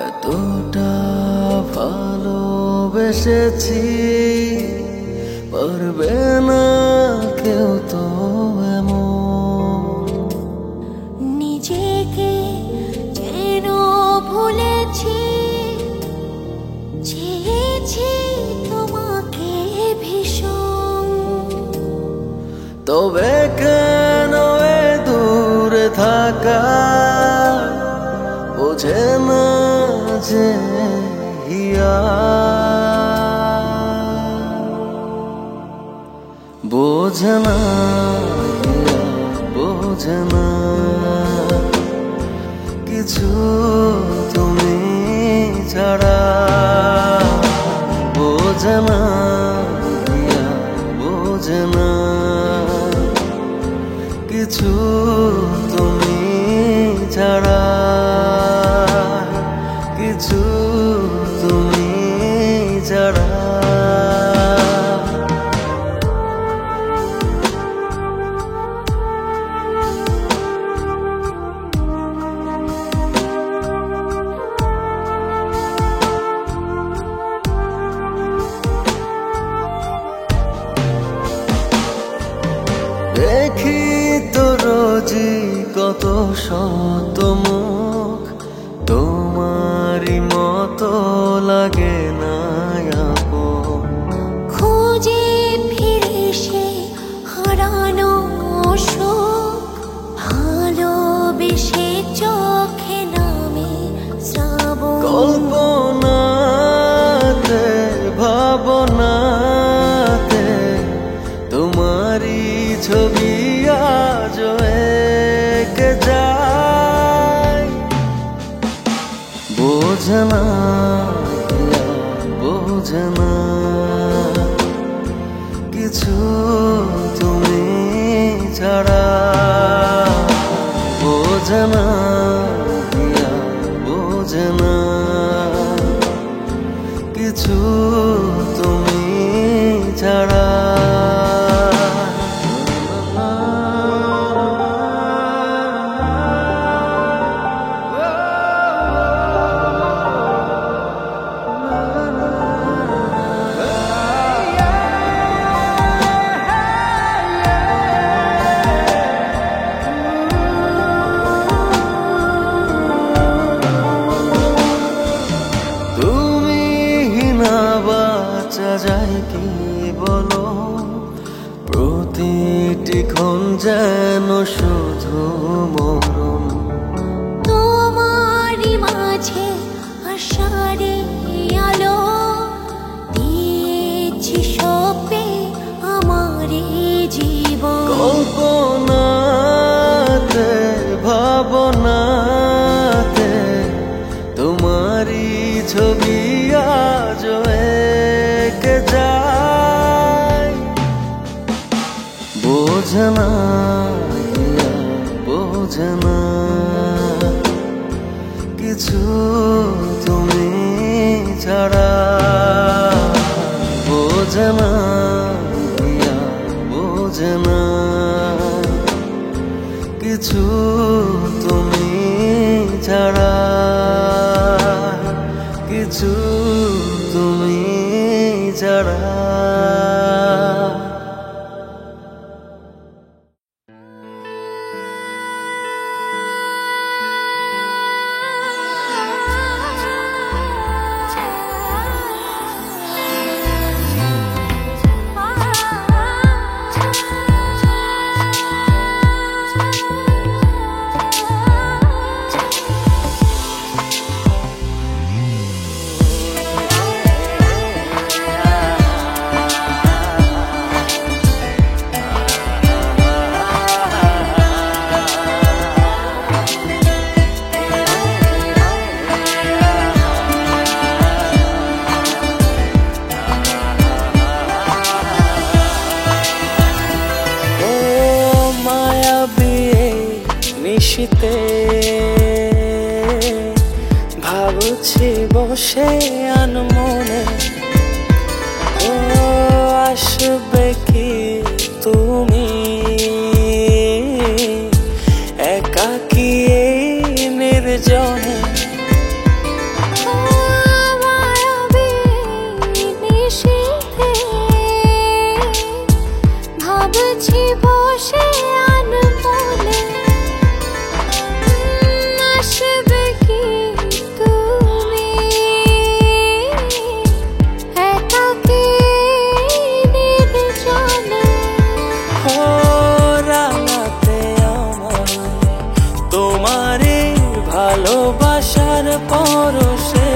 এতটা ভালোবেসেছি পারবে না কেউ তো এমন। নিজেকে যেন ভুলেছি, চেয়েছি তোমাকে ভীষণ। তবে কেন এ দূরে থাকা বোঝে না যে হিয়া, বোঝে না হিয়া, বোঝে না কিছু তুমি ছাড়া, বোঝে না হিয়া, বোঝে না কিছু তুমি ছাড়া, কিছু তুমি ছাড়া। দেখি তো রোজই কত শত মুখ, তোমারই মতো লাগে না আপন। খুঁজে ফিরে সে হারানো সুখ, ভালোবেসে চোখে নামে শ্রাবণ। কল্পনাতে ভাবনাতে তোমারই ছবি আজ এঁকে যায়, বোঝে না হিয়া, বোঝে না কিছু তুমি ছাড়া, বোঝে না হিয়া, বোঝে না কিছু তুমি ছাড়া। বাঁচা যায় কি বলো, প্রতিটি ক্ষণ যেন শুধু মরণ। তোমারই মাঝে আশারে আলো দিয়েছি সপে আমারই জীবন। কল্পনাতে ভাবনাতে তোমারই ছবি আজ এঁকে যায়, বোঝে না হিয়া, বোঝে না কিছু তুমি ছাড়া, বোঝে না হিয়া, বোঝে না কিছু তুমি ছাড়া, কিছু তুমি ছাড়া। নিশিতে ভাবছি বসে আনমনে, ও আসবে কি তুমি একাকী এই নির্জনে। ভাবছি বসে আনমনে, আসবে কি তুমি একাকী নির্জনে। ও রাঙাতে আমায় তোমারে ভালোবাসার পরশে,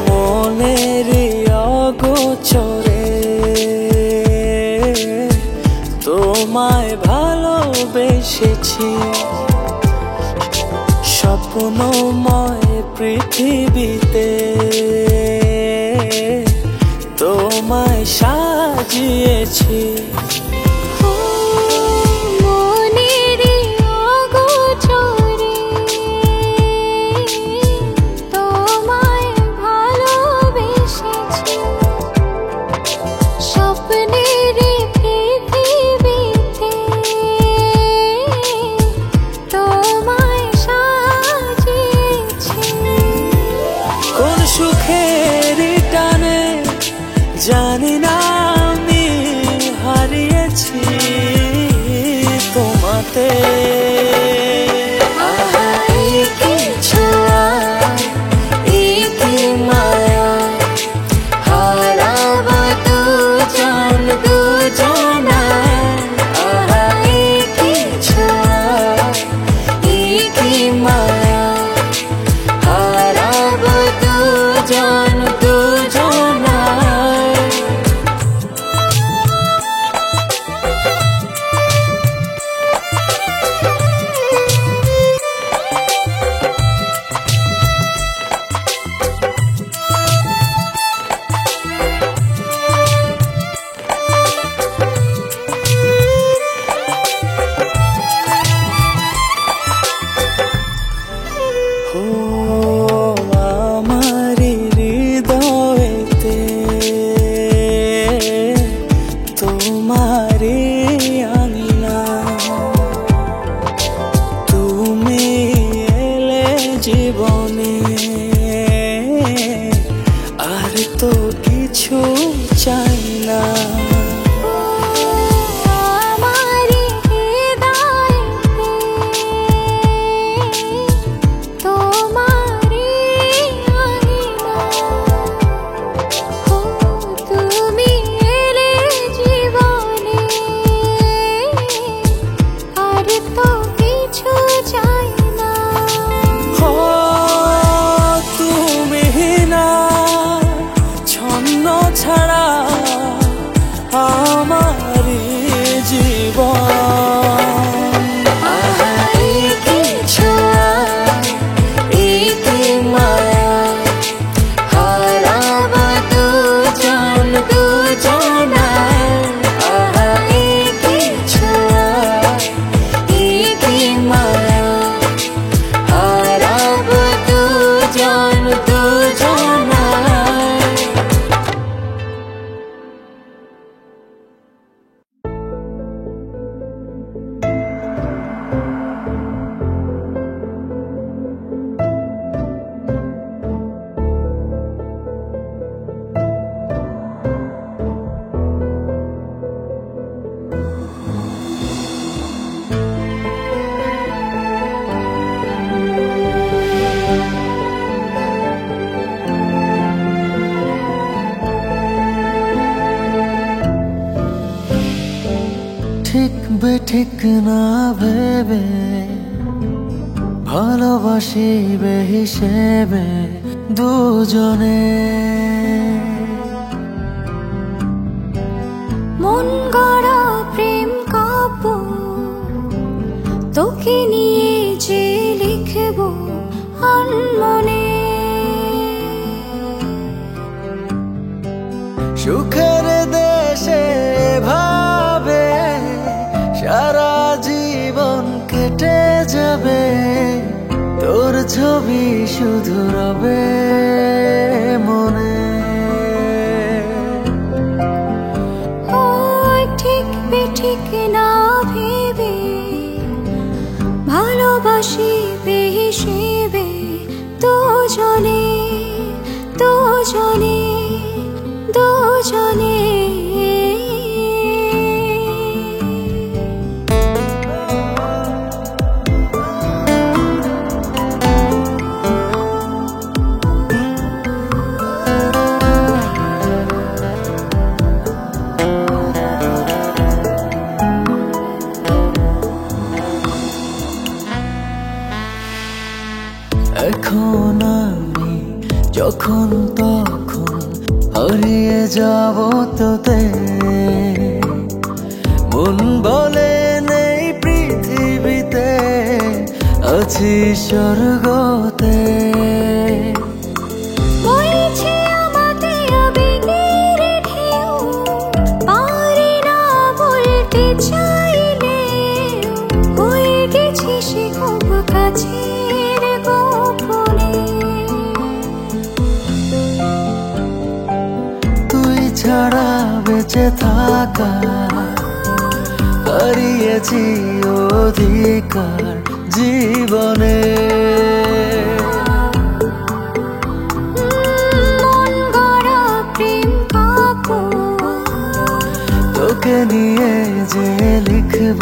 মনেরই অগোচরে তোমায় ভালোবেসেছি, স্বপ্নময় পৃথিবীতে তোমায় সাজিয়েছি। সুখেরই টানে জানি না আমি হারিয়েছি তোমাতে। আমারি হৃদয়েতে তোমারি আঙিনা, তুমি এলে জীবনে আর তো কিছু চাই না। ছাড়া আমারি জীবন কিছু মায়া হারাব দুজন দুজনায় কিছু মায়া ঠিক না ভেবে ভালোবাসিবে হিসেবে দুজনে। মন গড়া প্রেম কাব্য তোকে নিয়ে যে লিখব আনমনে। সুখের দেশে ভাবে সারা জীবন কেটে যাবে, তোর ছবি শুধু রবে মনে। ঠিক বেঠিক না ভেবে ভালোবাসিবে হিসেবে দুজনে দুজনে দুজনে। এখন আমি যখন তখন হারিয়ে যাব তোতে, মন বলে নেই পৃথিবীতে আছি স্বর্গতে। বইছে আমাতে আবেগের ঢেউ, পারি না বলতে চাইলে হয়ে গেছি সে খুব কাছের গোপনে। তুই ছাড়া বেঁচে থাকা হারিয়েছি অধিকার জীবনে। মন গড়া প্রেম কাব্য তোকে নিয়ে যে লিখব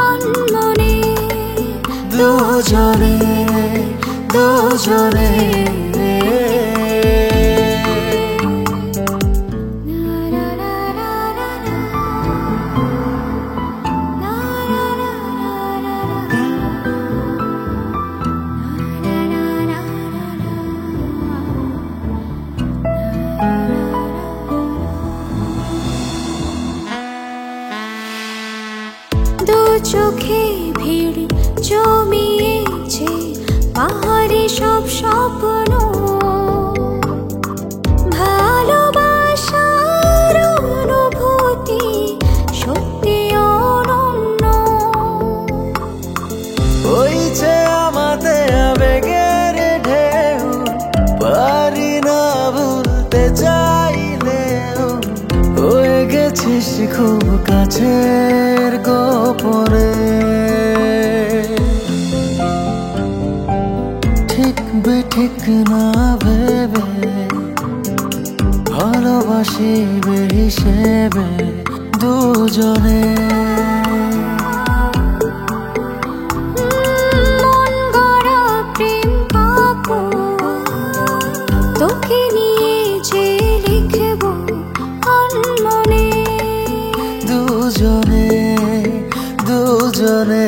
আনমনে। দুজনে দুজনে। দু চোখে ভিড় জমিয়েছে পাহাড়ে সব স্বপ্ন, ভালোবাসার অনুভূতি সত্যি অনন্য। বইছে আমাতে আবেগের ঢেউ, পারি না ভুলতে চাইলেও হয়ে গেছিস খুব কাছের গোপনে। ঠিক বেঠিক না ভেবে ভালোবাসিবে হিসেবে দুজনে। মন গড়া প্রেম কাব্য তোকে নিয়ে যে লিখব আনমনে। দুজনে দুজনে।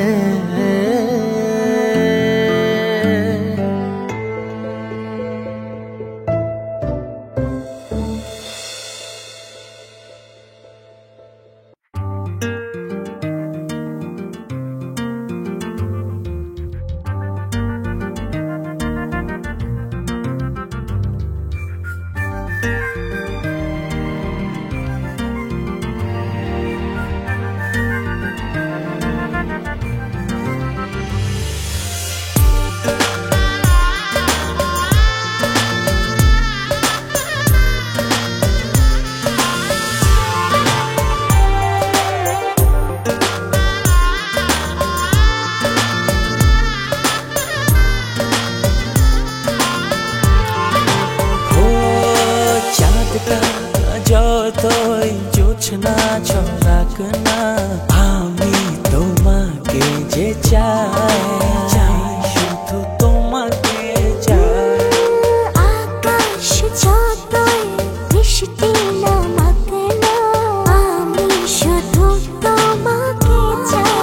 যতই জোছনা ছড়াক না, আমি তোমাকে যে চাই, চাই শুধু তোমাকে চাই। আকাশ যতই বৃষ্টি নামাক না, আমি শুধু তোমাকে চাই।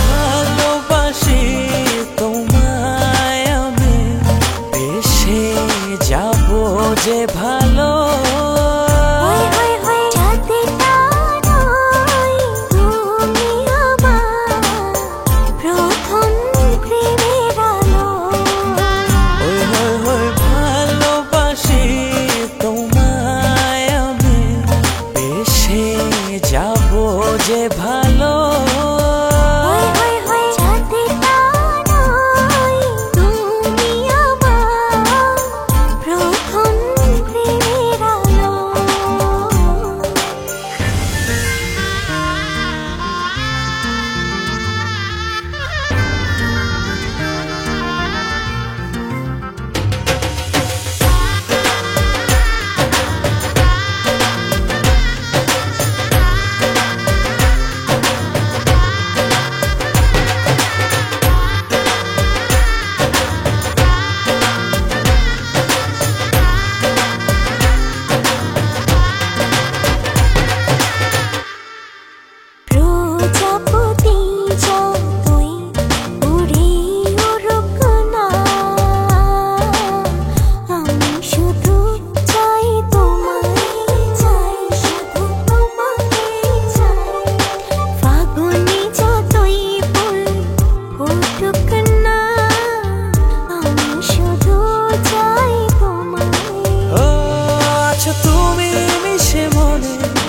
ভালোবাসি তোমায় আমি, বেশে যাবো যে ভালো। যাবো যে ভালো।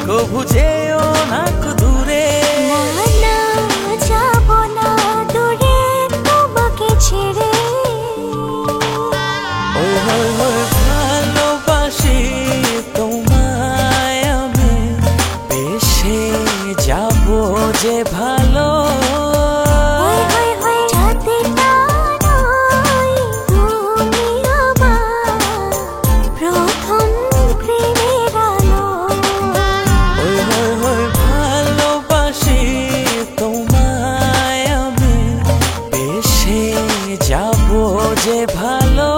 কভু যেও না দূরে, না যাব না দূরে তোমাকে ছেড়ে। ভালোবাসি তোমায় আমি, বেশে যাবো যে ভালো। যাবো যে ভালো।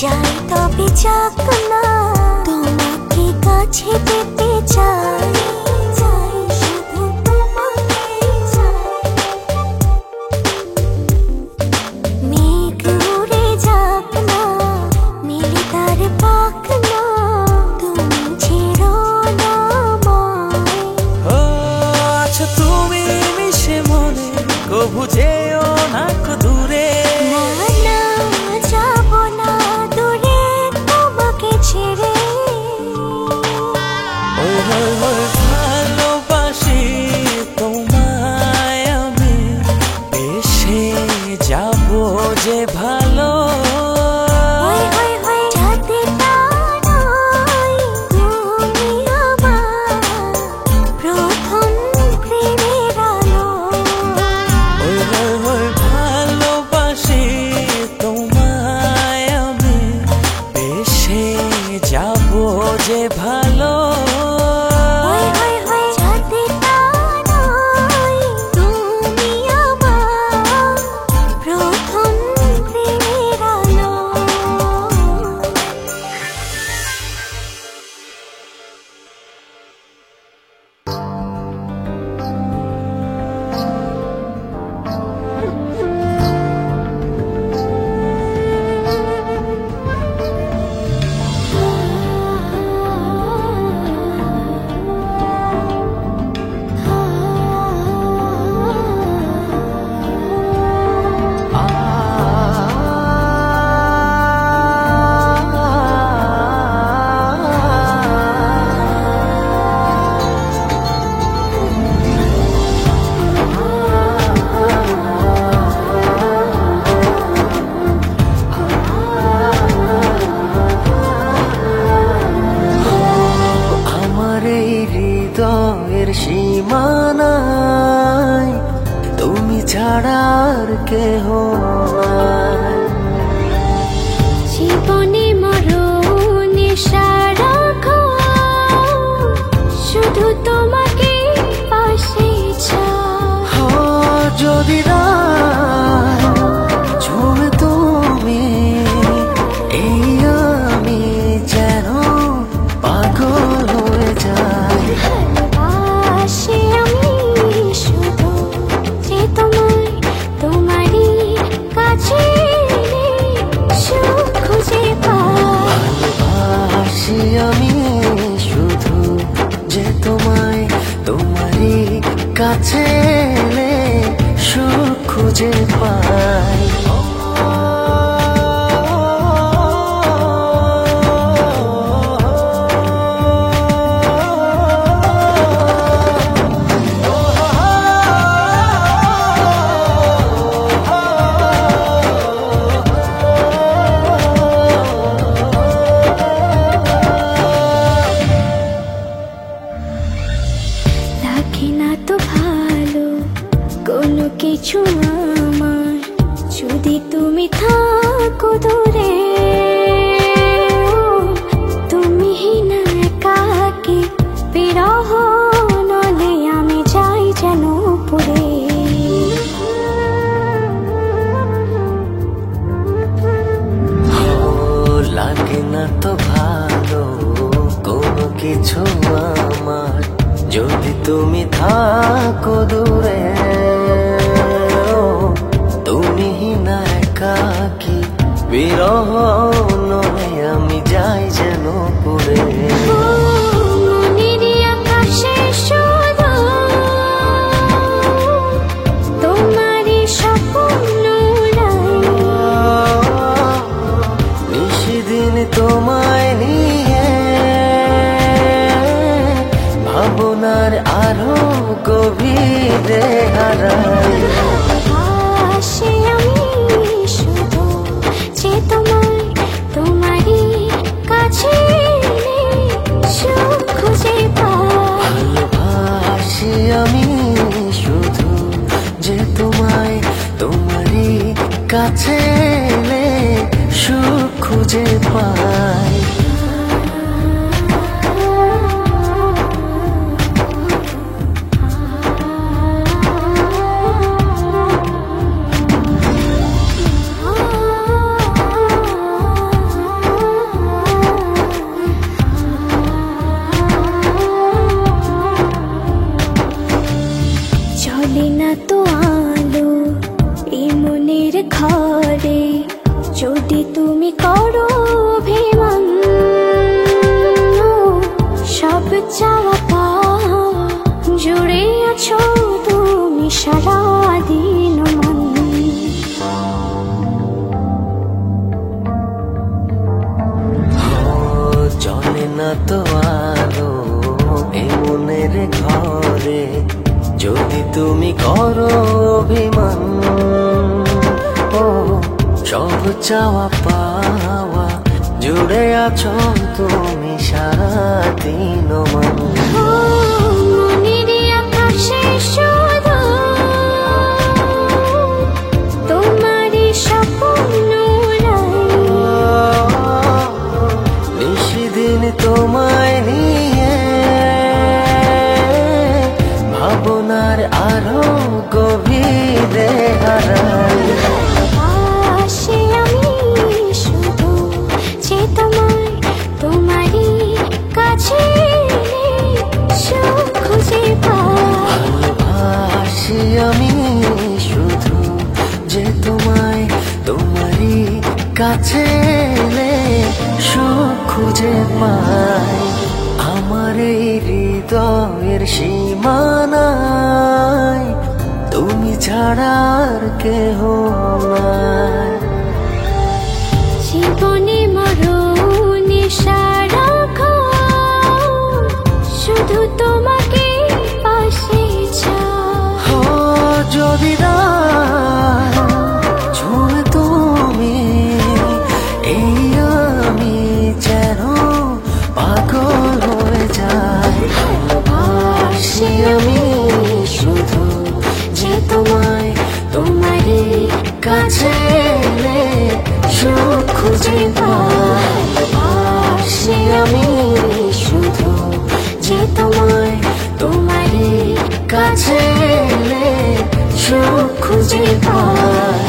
যাই তবে যাক না, তোমাকে কাছে পেতে চাই, চাই শুধু তোমাকে চাই। মেঘ উড়ে যাক না, মিলে তার পাক না, তুমি ছেড়ো না আমায়। আচ্ছা তুমি মিশে মনে, কভু যেও না দূরে। ছেড়ে ওই সীমানায় তুমি ছাড়া আর কেহ নাই। জীবনে মরণে সারাক্ষণ শুধু তোমাকে পাশে চাই। যদি ঝুমে তুমি এই আমি যেন পাগল হয়ে যাই। ভালোবাসি আমি শুধু যে তোমায়, তোমারই কাছে সুখ খুঁজে পাই। ভালোবাসি আমি শুধু যে তোমায়, তোমারই কাছে এলে সুখ খুঁজে পাই। লাগে না তো ভালো কোনো কিছু আমার, যদি তুমি থাকো দূরে। তুমি না একাকী বিরহ নলে আমি যাই যেন পুরে। লাগে না তো ভালো কোনো কিছু আমার, যদি তুমি থাকো দূরে। তুমি না একাকী বিরহ নয় আমি যাই যেন পুরে। মনেরই আকাশে শুধু তোমারই স্বপ্ন নিশিদিন তোমায় নিয়ে ভাবনার আরো গভীরে হারাই। ভালোবাসি আমি শুধু যে তোমায়, তোমারই কাছে সুখ খুঁজে পাই। ভালোবাসি আমি শুধু যে তোমায়, তোমারই কাছে এলে সুখ খুঁজে পাই। চলে না তো আলো এই মনের ঘরে, যদি তুমি করো অভিমান। সব চাওয়া পাওয়া জুড়ে আছো তুমি সারাদিন মন। চলে না তো আলো এই মনের ঘরে, যদি তুমি করো অভিমান। সব চাওয়া পাওয়া জুড়ে আছো তুমি সারাদিন মন। মনেরই আকাশে শুধু তোমারই স্বপ্ন নিশিদিন তোমায় নিয়ে ভাবনার আরো গভীরে হারাই। ভালোবাসি আমি শুধু যে তোমায়, তোমারই কাছে সুখ খুঁজে পাই। ভালোবাসি আমি শুধু যে তোমায়, তোমারই কাছে এলে সুখ খুঁজে পাই। আমার এই হৃদয়ের সীমানায় তুমি ছাড়া আর কেহ নাই। জীবনে মরণে সারাক্ষণ শুধু তোমাকে পাশে চাই। যদি ঝুমে তুমি এই আমি যেন পাগল হয়ে যাই। ভালোবাসি আমি কাছে এলে সুখ খুঁজে পাই। আসি আমি শুধু যে তোমায়, তোমারই কাছে এলে সুখ খুঁজে পাই।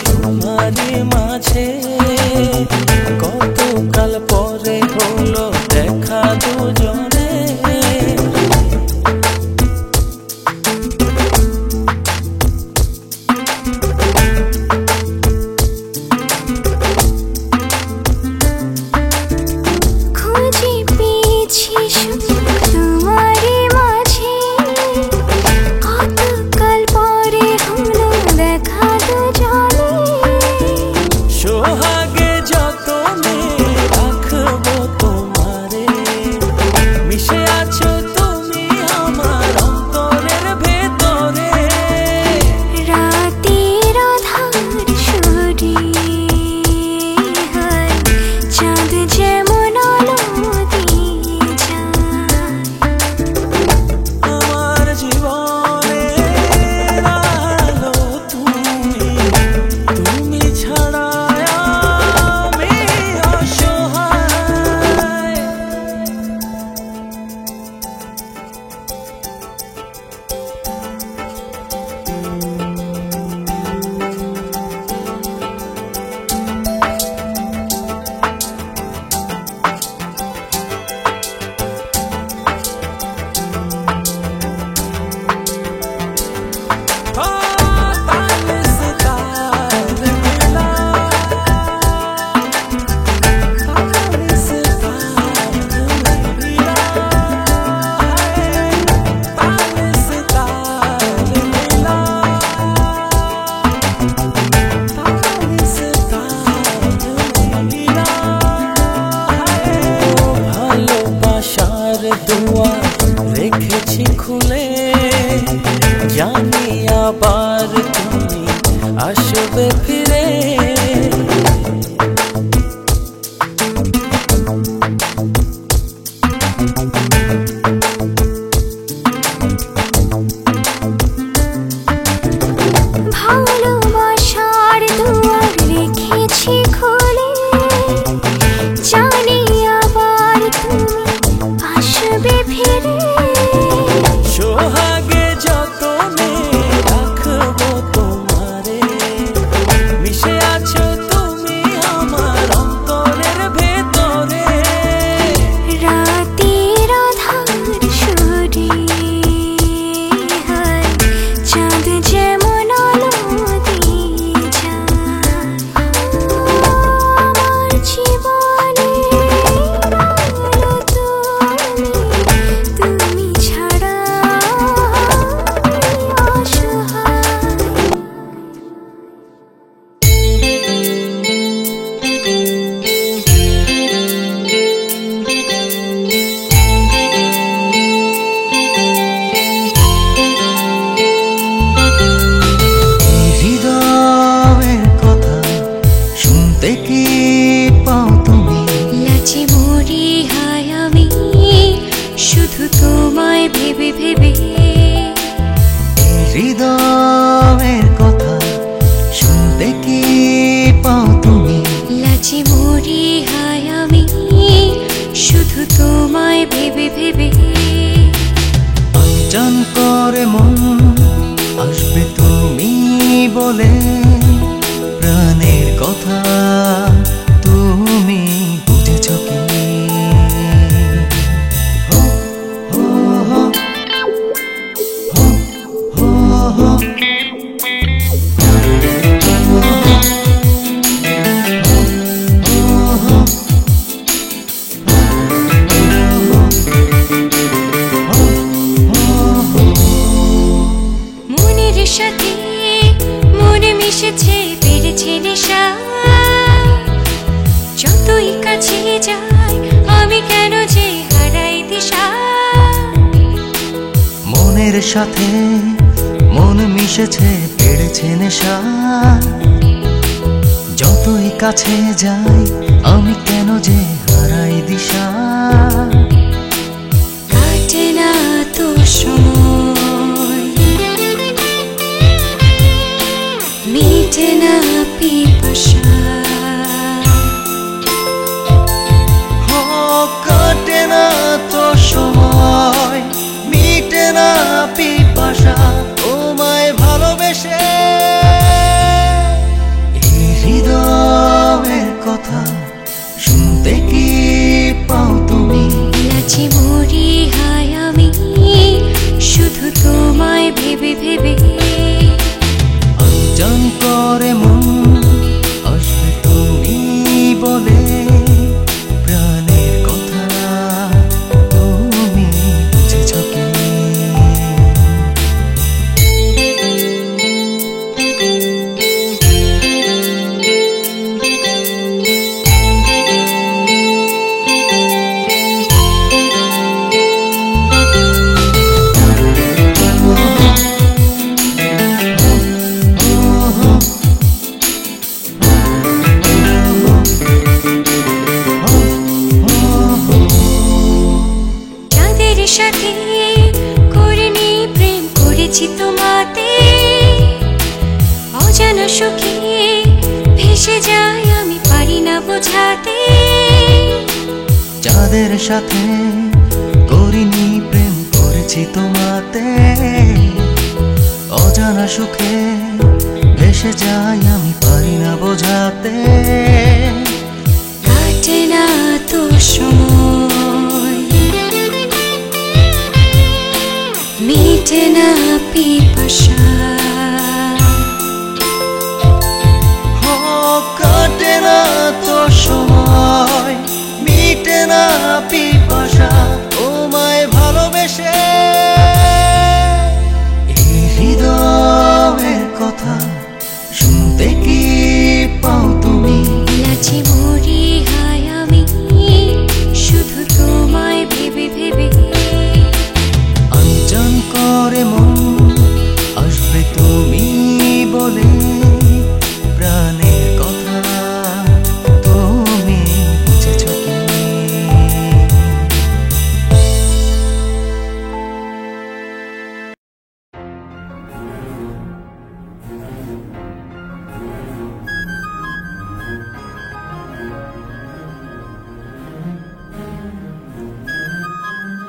তোমারই মাঝে কতকাল পরে হলো দেখা দুজনে। খুঁজে পেয়েছি তোমারই মাঝে কতকাল পরে হলো দেখা দুজনে। সোহা ভেবে ভেবে। হৃদয়ের কথা শুনতে কি পাও তুমি? লাজে মরি হায় আমি শুধু তোমায় ভেবে ভেবে। আনজান করে মন আসবে তুমি বলে, প্রাণের কথা তুমি বুঝেছ কি? হো, হো, হো, হো, হো, হো। মনের সাথে মনে মিশেছে বেড়েছে নেশা, যতই কাছে যাই আমি কেন যে হারাই দিশা। মনের সাথে মন মিশেছে বেড়েছে নেশা, যতই কাছে যাই আমি কেন যে হারাই দিশা। কাটে না তো সময়, মিটে না পিপাসা। কাটে না তো সময়, মিটে না পিপাসা তোমায় ভালোবেসে। এই হৃদয়ের কথা শুনতে কি পাও তুমি? লাজে মরি হায় আমি শুধু তোমায় ভেবে ভেবে। আনজান করে মন আসবে তুমি বলে, প্রাণের কথা তুমি বুঝেছ কি? যাদের সাথে করিনি প্রেম করেছি তোমাতে, অজানা সুখে ভেসে যাই আমি পারি না বোঝাতে। যাদের সাথে করিনি প্রেম করেছি তোমাতে, অজানা সুখে ভেসে যাই আমি পারি না বোঝাতে। কাটে না তো সময়, মিটে না পিপাসা। কাটে না তো সময়, মিটে না পিপাসা তোমায় ভালোবেসে। এই হৃদয়ের কথা শুনতে কি পাও তুমি? লাজে মরি হায় আমি শুধু তোমায় ভেবে ভেবে। আনজান করে মন আসবে তুমি বলে, প্রাণের কথা তুমি বুঝেছ কি?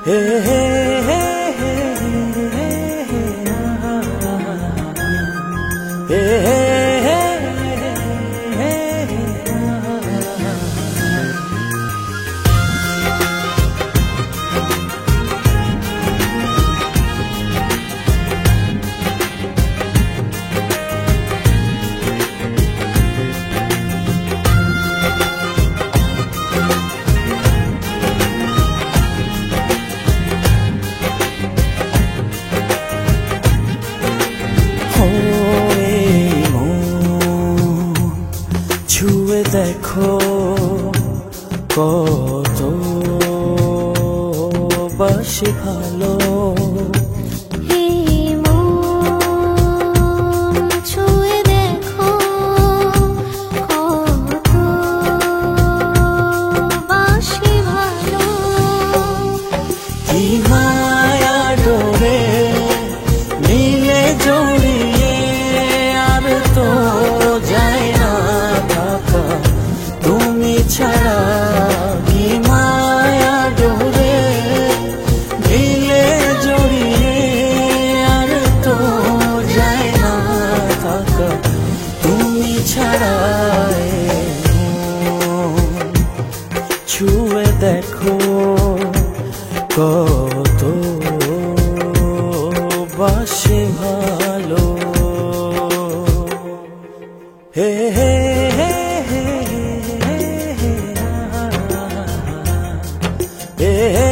হে হে হে হে হে হে ছুঁয়ে দেখো কত বাসি ভালো। হে মন ছুঁয়ে দেখো কত বাসি ভালো। কি মায়ার যায় মন। ছুঁয়ে দেখো কত বাসে ভালো। হে হে হে হে হে হে হে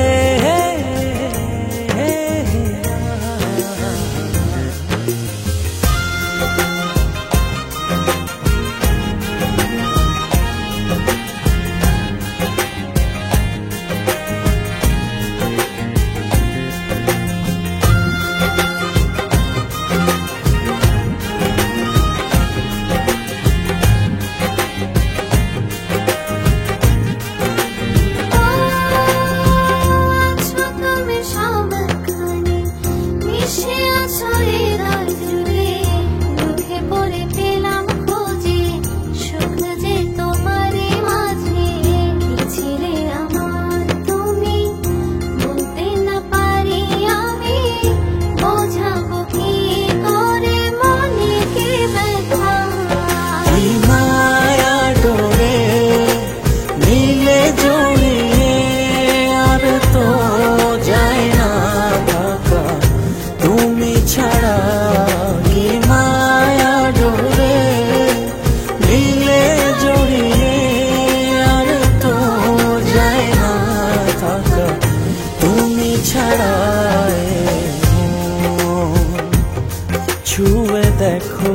ছুঁয়ে দেখো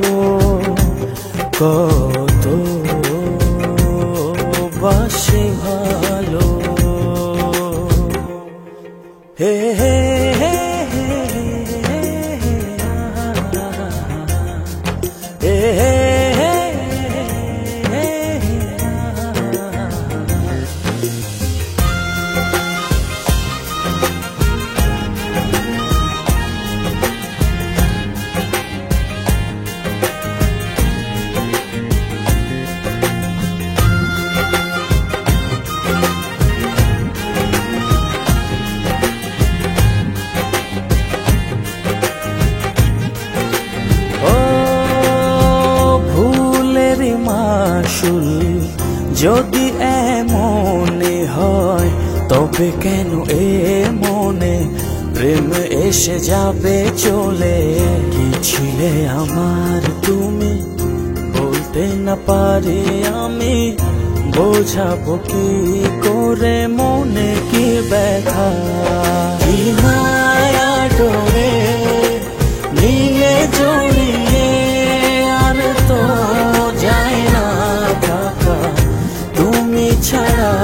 কত বাসে ভালো। হে হে হে হে মাসুল যদি এমনে হয় তবে কেন এ মনে প্রেম এসে যাবে চলে। কি ছিলে আমার তুমি বলতে না পারি আমি, বোঝাবো কি করে মনে কি ব্যথা। কি মায়া ডোরে নিয়ে জড়িয়ে আর তো যায় না থাকা তুমি ছাড়া।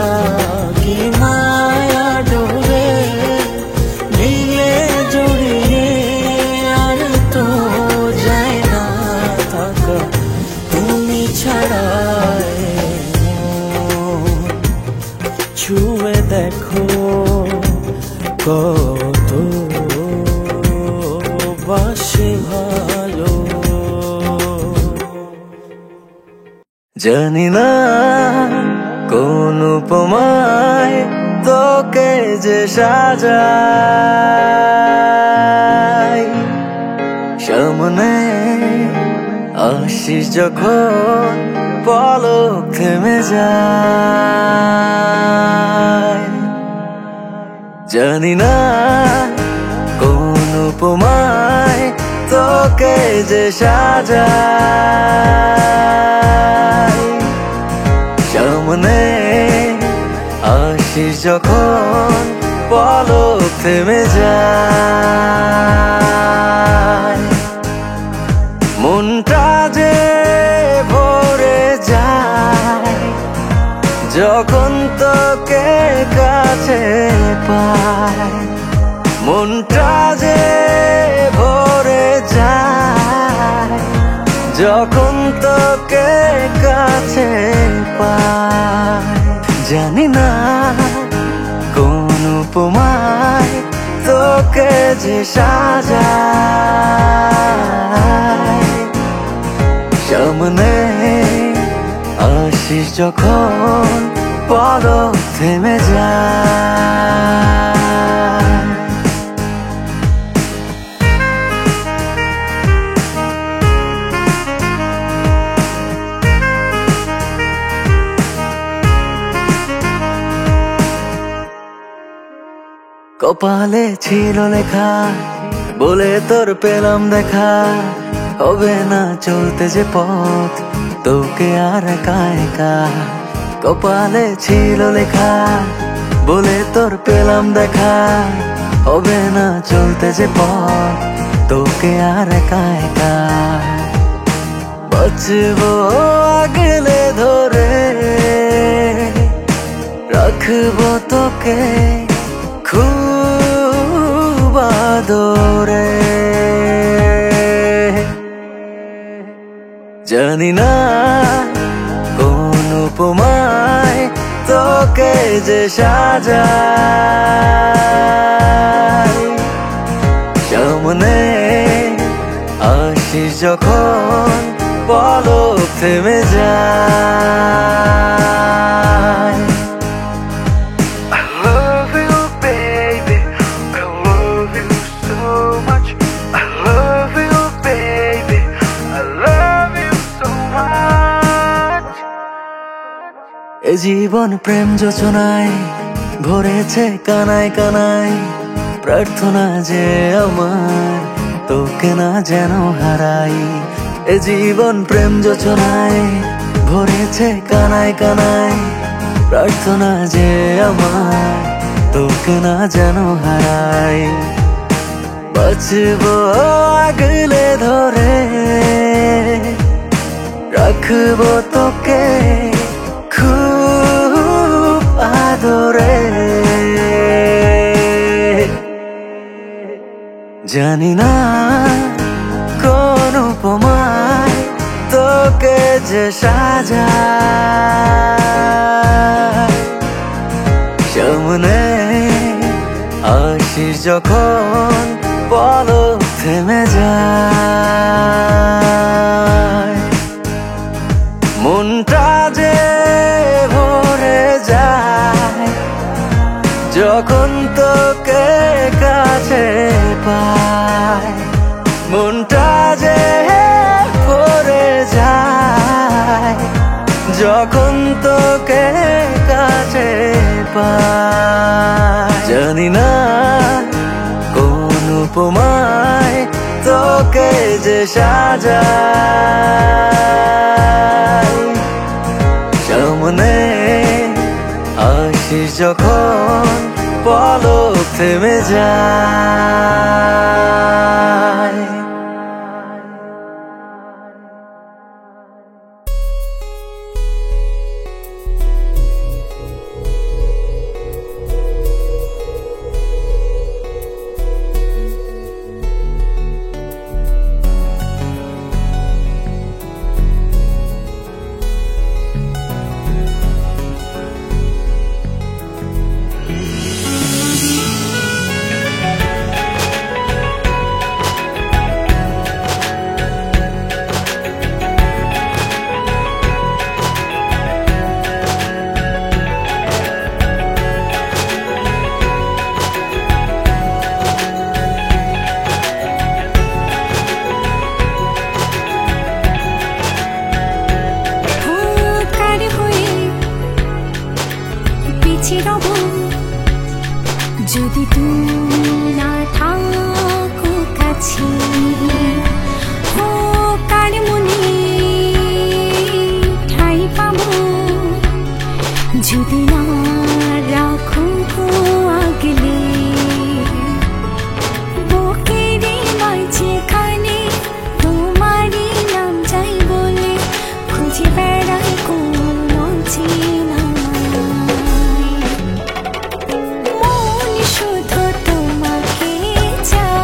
কি মায়া ডোরে নিয়ে জড়িয়ে আর তো যায় না থাকা তুমি ছাড়া। ছুঁয়ে দেখো কত বাসে ভালো। জানি না কোন উপমায় তোকে যে সাজাই, সামনে আসিস যখন পলক থেমে যায়। জানি না কোন উপমায় তোকে যে সাজাই, সামনে আসিস যখন পলক থেমে যায়। মনটা যে ভরে যায় যখন তোকে কাছে পায়। মনটা যে ভরে যায় যখন তোকে কাছে পায়। জানি না কোন উপমায় তোকে যে সাজায়, সামনে আসিস যখন পলক থেমে যায়। কপালে ছিল লেখা বলে তোর পেলাম দেখা, হবে না চলতে যে পথ তোকে আর একা একা। কপালে ছিল লেখা বলে তোর পেলাম দেখা, হবে না চলতে যে পথ তোকে আর একা একা। বাঁচবো আগলে ধরে রাখবো তোকে খুব আদরে। জানি না কোন উপমায় তোকে যে সাজায়, সামনে আসিস যখন পলক থেমে যায়। I love you baby, I love you so much. I love you baby, I love you so much. এ জীবন প্রেম যোচনায় ভরেছে কানায় কানায়, প্রার্থনা যে আমার তোকে না যেন হারাই। এ জীবন প্রেম যোচনায় ভরেছে কানায় কানায়, প্রার্থনা যে আমার তোকে না যেন হারাই। বাঁচবো আগলে ধরে রাখবো তোকে খুব আদরে। জানি না কোন উপমায় তোকে যে সাজায়, সামনে আসিস যখন পলক থেমে যায়। মনটা যে ভরে যায় যখন তোকে কাছে পায়, মনটা যে ভরে যায় যখন তোকে কাছে পায়। জানি না কোন উপমায় তোকে যে সাজায়, সামনে আসিস যখন পলক থেমে যায়। যদি তুমি না থাকো কাছে, ও কার মনে ঠাই পাবো যদি না রাখো আগলে। বুকের মাঝখানে তোমারই নাম চাই বলে খুঁজে বেড়াই কোন চেনা। চাই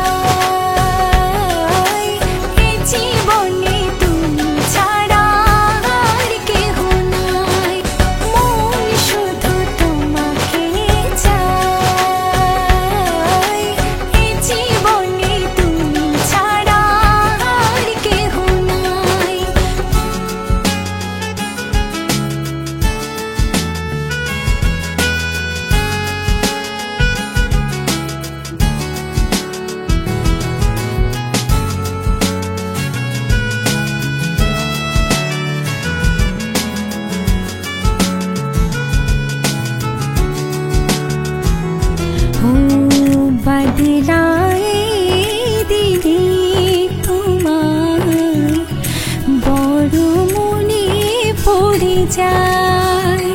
যায়।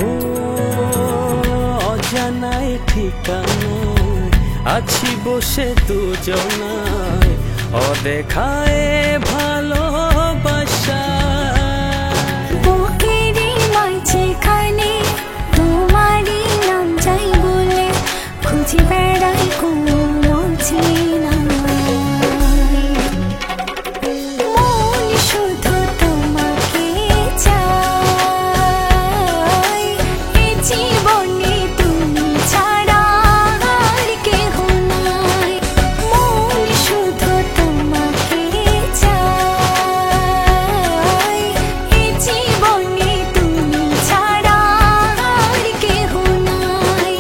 ও অজানায় ঠিকানায় আছি বসে দুজনায়, অদেখায় ভালোবাসা। বুকেরই মাঝখানে তোমারই নাম চাই বলে খুঁজে বেড়াই কোনো চেনা। মন শুধু তোমাকে চায়, এ জীবনে তুমি ছাড়া আর কেহ নাই। মন শুধু তোমাকে চায়, এ জীবনে তুমি ছাড়া আর কেহ নাই।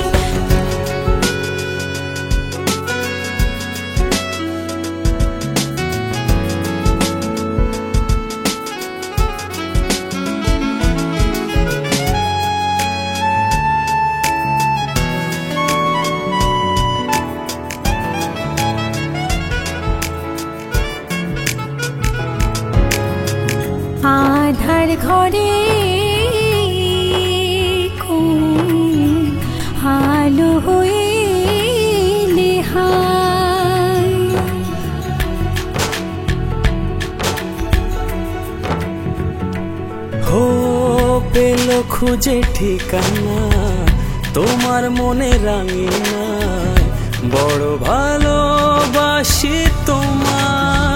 আধার ঘরে কোন আলো হয়ে নেহায়। হো পেল খুঁজে ঠিকানা তোমার মনে রাঙিনা, বড় ভালোবাসি তোমার।